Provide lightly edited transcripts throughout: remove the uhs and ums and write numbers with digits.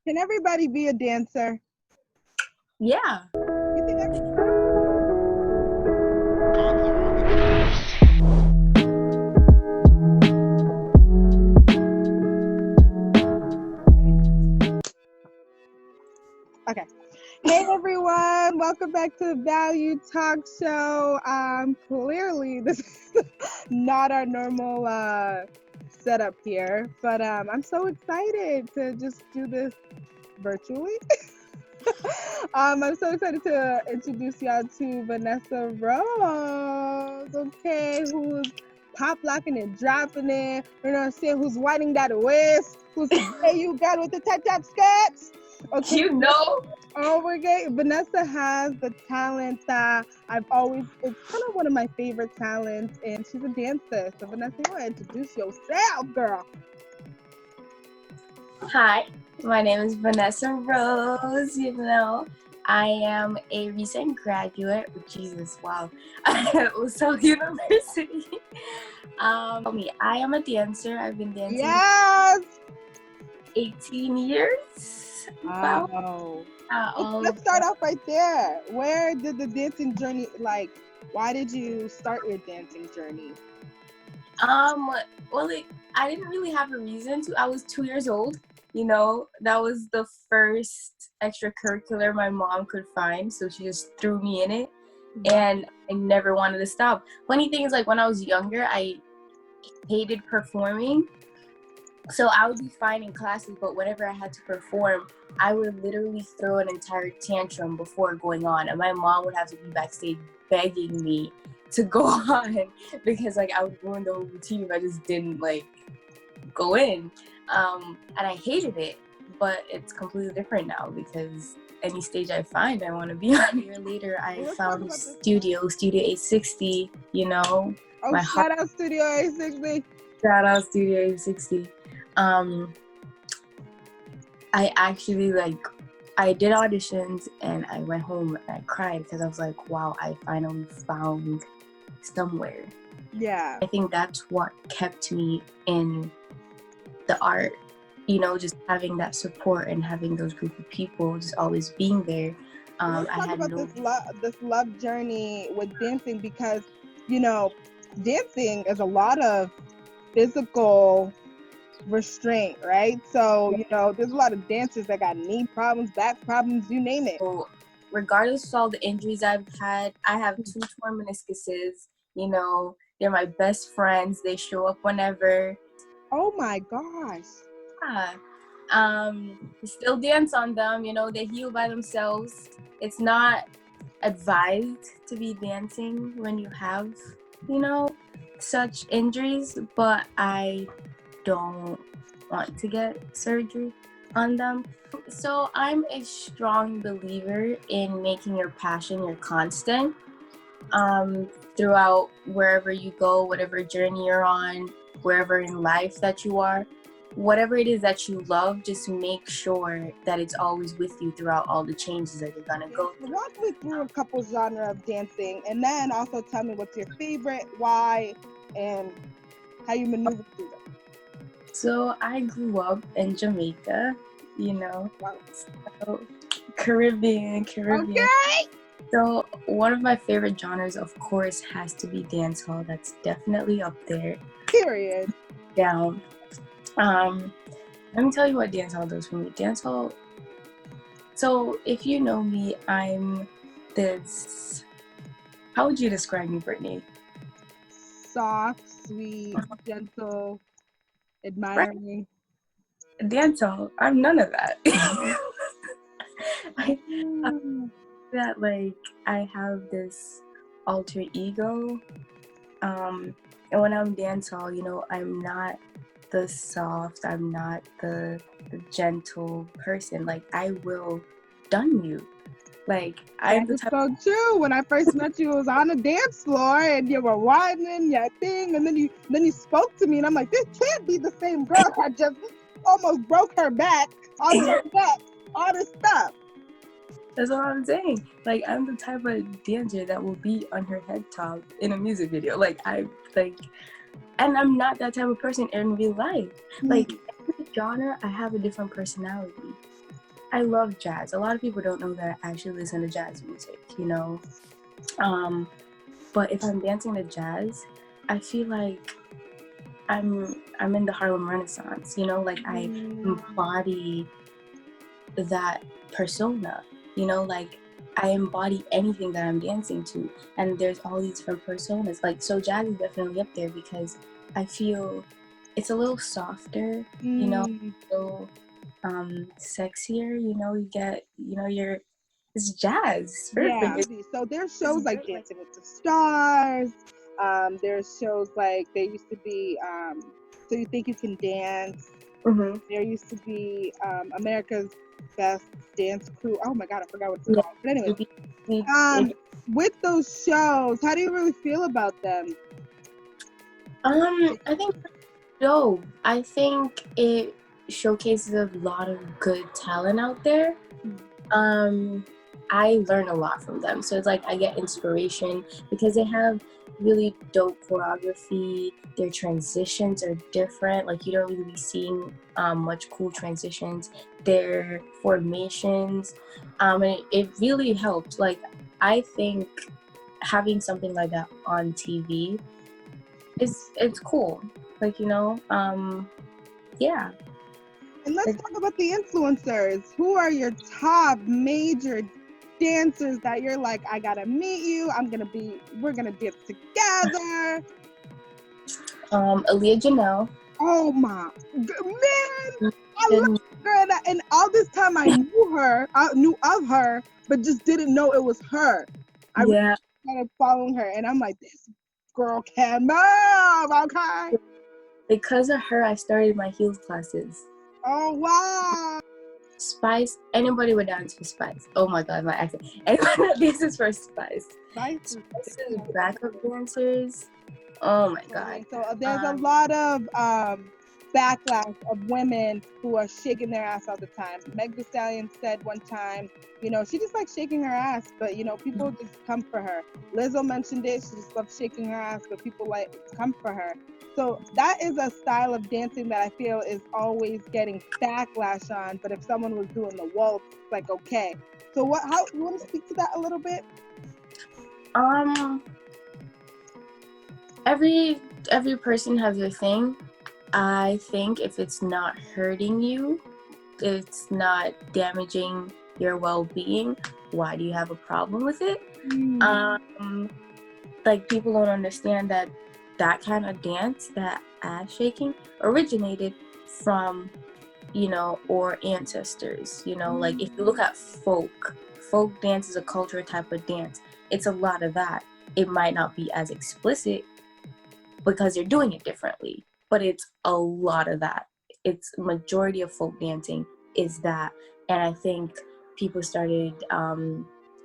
Can everybody be a dancer? Yeah. You think Okay. Hey everyone, welcome back to the Value Talk Show. Clearly this is not our normal setup here, but I'm so excited to just do this virtually. I'm so excited to introduce y'all to Vanessa Rose, okay, who's pop locking and dropping it, you know what I'm saying, who's whining that waist, who's hey you got with the top skirts. Okay. You know? Oh my God. Vanessa has the talent that it's kind of one of my favorite talents, and she's a dancer. So Vanessa, you want to introduce yourself, girl? Hi, my name is Vanessa Rose. You know, I am a recent graduate. Jesus, wow. Lasell University. I am a dancer. I've been dancing Yes. 18 years. Wow. Let's start off right there. Where did the dancing journey, why did you start your dancing journey? Well, I didn't really have a reason to. I was 2 years old. You know, that was the first extracurricular my mom could find, so she just threw me in it, and I never wanted to stop. Funny thing is, like, when I was younger, I hated performing, so I would be fine in classes, but whenever I had to perform, I would literally throw an entire tantrum before going on, and my mom would have to be backstage begging me to go on because, like, I would ruin the whole routine if I just didn't, like, go in. And I hated it, but it's completely different now because any stage I find, I want to be on. A year later, I found Studio 860, you know. Oh, shout out Studio 860. Shout out Studio 860. I actually, I did auditions and I went home and I cried because I was like, wow, I finally found somewhere. Yeah. I think that's what kept me in the art, you know, just having that support and having those group of people just always being there. Let's talk about this love journey with dancing, because, you know, dancing is a lot of physical restraint, right? So, you know, there's a lot of dancers that got knee problems, back problems, you name it. So, regardless of all the injuries I've had, I have 2 torn meniscuses, you know, they're my best friends. They show up whenever. Oh my gosh. Yeah. Still dance on them, you know, they heal by themselves. It's not advised to be dancing when you have, you know, such injuries, but I don't want to get surgery on them. So I'm a strong believer in making your passion your constant throughout wherever you go, whatever journey you're on, wherever in life that you are, whatever it is that you love, just make sure that it's always with you throughout all the changes that you're gonna go through. Walk me through a couple genre of dancing, and then also tell me what's your favorite, why, and how you maneuver through them. So I grew up in Jamaica, you know, so Caribbean. Okay. So one of my favorite genres, of course, has to be dancehall. That's definitely up there. Period. Down. Let me tell you what dancehall does for me. Dancehall. So if you know me, I'm this. How would you describe me, Brittany? Soft, sweet, gentle, admiring. Right. Dancehall. I'm none of that. I have this alter ego, and when I'm dancehall, you know, I'm not the soft, I'm not the gentle person. Like, I will done you. Like, I'm the type. So true. When I first met you, it was on the dance floor, and you were whining your thing, and then you spoke to me, and I'm like, this can't be the same girl. I just almost broke her back, on her neck, all this stuff. That's what I'm saying. Like, I'm the type of dancer that will be on her head top in a music video. And I'm not that type of person in real life. Like, every genre, I have a different personality. I love jazz. A lot of people don't know that I actually listen to jazz music, you know. But if I'm dancing to jazz, I feel like I'm in the Harlem Renaissance, you know, like I embody that persona, you know, like I embody anything that I'm dancing to, and there's all these different personas. Like, so jazz is definitely up there because I feel it's a little softer, you know, a little sexier, you know, you get, you know, it's jazz. It's perfect. Yeah. So there's shows like Dancing with the Stars. There's shows like there used to be So You Think You Can Dance. Mm-hmm. There used to be America's Best Dance Crew. Oh my God, I forgot what it's Yeah. called. But anyway, with those shows, how do you really feel about them? I think no. I think it showcases a lot of good talent out there. I learn a lot from them. So it's like I get inspiration because they have really dope choreography. Their transitions are different. Like you don't really be seeing much cool transitions. Their formations, and it really helps. Like I think having something like that on TV it's cool. Like, you know, yeah. And let's talk about the influencers. Who are your top major dancers that you're like, I gotta meet you, we're gonna dance together? Aliya Janell. Oh my man, I love her, and all this time I knew of her, but just didn't know it was her. I started following her, and I'm like, this girl can move, okay? Because of her, I started my heels classes. Oh wow! Spice, anybody would dance for Spice. Oh my God, my accent. Anybody this is for Spice. Spice's backup dancers. Oh my God. So there's a lot of backlash of women who are shaking their ass all the time. Meg Thee Stallion said one time, you know, she just likes shaking her ass, but you know, people just come for her. Lizzo mentioned it, she just loves shaking her ass, but people like come for her. So that is a style of dancing that I feel is always getting backlash on. But if someone was doing the waltz, it's like okay. So you want to speak to that a little bit? Every person has their thing. I think if it's not hurting you, it's not damaging your well-being, why do you have a problem with it? Like people don't understand that kind of dance, that ass shaking, originated from, you know, our ancestors, you know, like if you look at folk dance is a culture type of dance. It's a lot of that. It might not be as explicit because you're doing it differently, but it's a lot of that. It's majority of folk dancing is that, and I think people started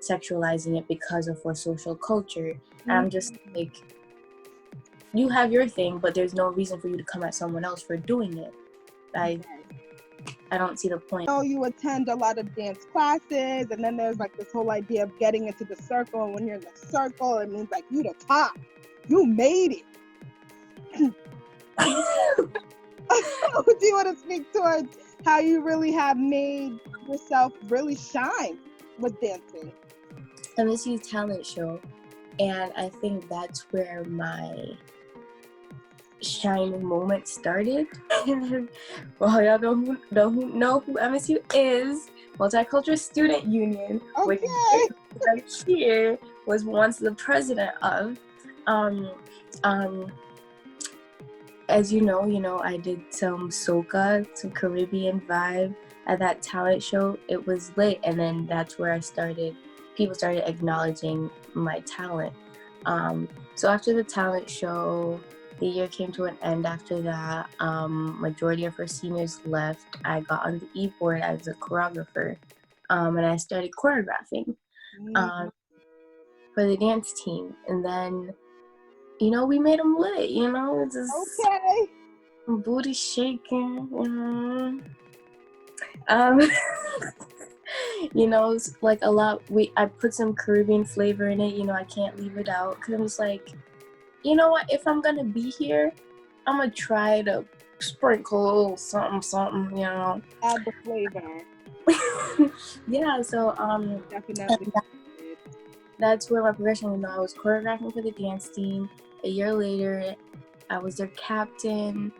sexualizing it because of our social culture. And I'm just like, you have your thing, but there's no reason for you to come at someone else for doing it. I don't see the point. So you attend a lot of dance classes, and then there's like this whole idea of getting into the circle, and when you're in the circle, it means like you the top, you made it. Do you want to speak towards how you really have made yourself really shine with dancing? I Miss You talent show, and I think that's where my shining moment started. Well, y'all know who MSU is. Multicultural Student Union, which here was once the president of. As you know, I did some soca, some Caribbean vibe at that talent show. It was lit, and then that's where people started acknowledging my talent. So after the talent show, the year came to an end after that. Majority of our seniors left. I got on the e-board as a choreographer, and I started choreographing for the dance team. And then, you know, we made them lit, you know, it's just booty shaking, you know. You know, like a lot, I put some Caribbean flavor in it, you know, I can't leave it out, because I'm just like, you know what, if I'm gonna be here, I'm gonna try to sprinkle a little something, you know. Add the flavor. Yeah, so Definitely. that's where my progression, I was choreographing for the dance team. A year later, I was their captain.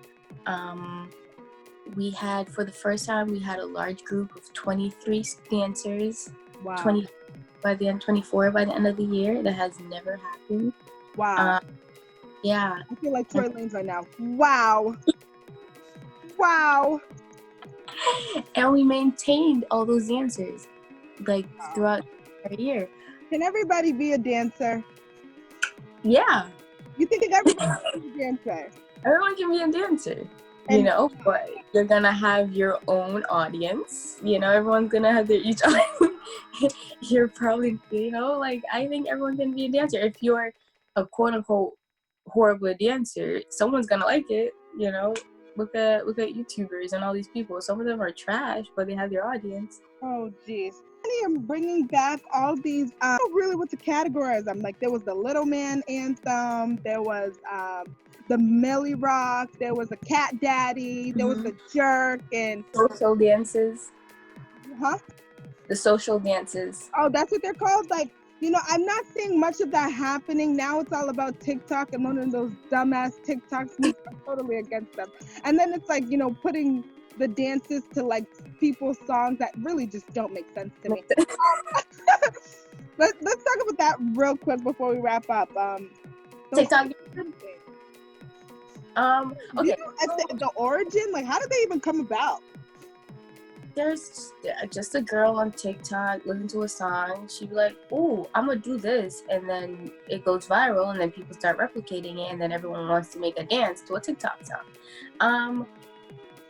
We had, for the first time, we had a large group of 23 dancers. Wow. 24 by the end of the year. That has never happened. Wow. Yeah. I feel like Tory Lanez right now. Wow. Wow. And we maintained all those dancers, throughout the year. Can everybody be a dancer? Yeah. You think everybody can be a dancer? Everyone can be a dancer, but you're gonna have your own audience. Everyone's gonna have their each audience. You're probably, I think everyone can be a dancer. If you're a quote unquote horrible dancer, someone's gonna like it. Look at YouTubers and all these people. Some of them are trash, but they have their audience. Oh, jeez. I am bringing back all these. I don't really what to categorize them. Like there was the Little Man anthem. There was the Millie Rock. There was a Cat Daddy. There was the Jerk and social dances. Huh? The social dances. Oh, that's what they're called. Like, I'm not seeing much of that happening now. It's all about TikTok and one of those dumbass TikToks. I'm totally against them. And then it's like, putting the dances to like people's songs that really just don't make sense to me. Let's talk about that real quick before we wrap up. TikTok. Okay. The origin, like how did they even come about? There's just a girl on TikTok listen to a song. She'd be like, "Oh, I'm gonna do this," and then it goes viral, and then people start replicating it, and then everyone wants to make a dance to a TikTok song.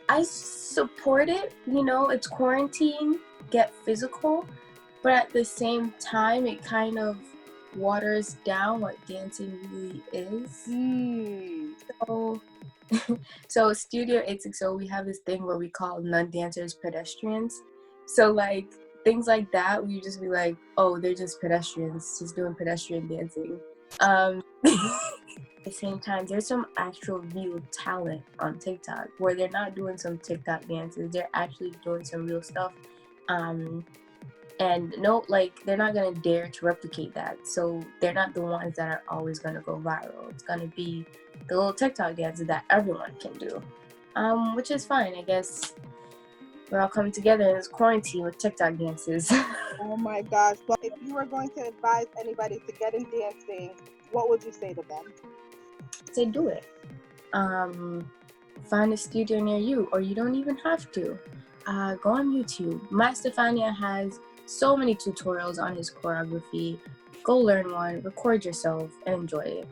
I support it. It's quarantine. Get physical, but at the same time, it kind of waters down what dancing really is. So Studio 860, we have this thing where we call non-dancers pedestrians. So like things like that, we just be like, oh, they're just pedestrians, just doing pedestrian dancing. At the same time, there's some actual real talent on TikTok where they're not doing some TikTok dances, they're actually doing some real stuff. And no, they're not gonna dare to replicate that. So they're not the ones that are always gonna go viral. It's gonna be the little TikTok dances that everyone can do, which is fine. I guess we're all coming together in this quarantine with TikTok dances. Oh my gosh. Well, if you were going to advise anybody to get in dancing, what would you say to them? Say do it. Find a studio near you, or you don't even have to. Go on YouTube. Matt Stefania has so many tutorials on his choreography. Go learn one, record yourself, and enjoy it.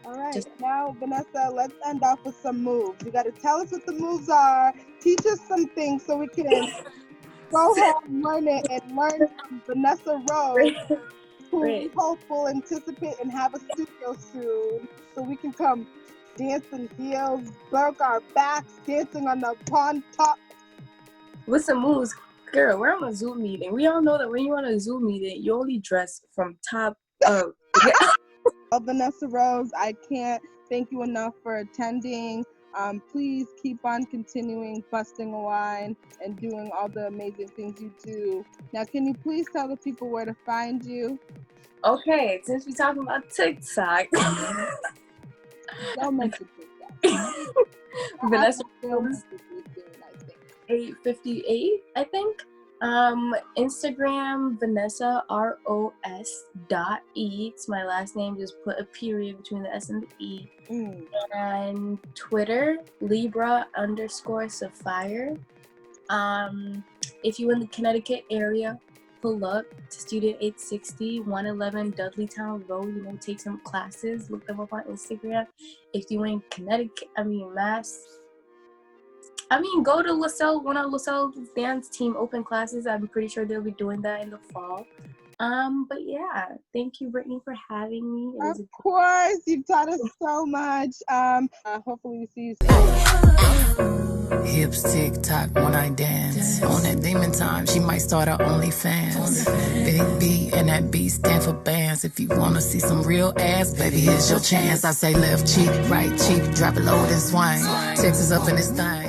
All right, now Vanessa, let's end off with some moves. You got to tell us what the moves are, teach us some things so we can go home, learn it, and learn from Vanessa Rose, who we hope will anticipate and have a studio soon, so we can come dance in heels, broke our backs, dancing on the pond top. With some moves, girl, we're on a Zoom meeting. We all know that when you're on a Zoom meeting, you only dress from top up. Vanessa Rose, I can't thank you enough for attending. Please keep on continuing busting a wine and doing all the amazing things you do. Now, can you please tell the people where to find you? Okay, since we're talking about TikTok. Don't mention TikTok. Vanessa Rose 858, I think. Instagram, Vanessaros.e. It's my last name. Just put a period between the S and the E. And Twitter, Libra_Sapphire. If you're in the Connecticut area, pull up to Studio 860, 111 Dudleytown Road. Take some classes. Look them up on Instagram. If you're in Connecticut, Mass. Go to Lasell, one of Lasell's dance team open classes. I'm pretty sure they'll be doing that in the fall. But yeah, thank you, Brittany, for having me. Of course, you've taught us so much. Hopefully we see you soon. Hips tick tock when I dance. On that demon time, she might start her OnlyFans. Big B and that B stand for bands. If you wanna see some real ass, baby, here's your chance. I say left cheek, right cheek, drop it low and swing. Texas up in this thing.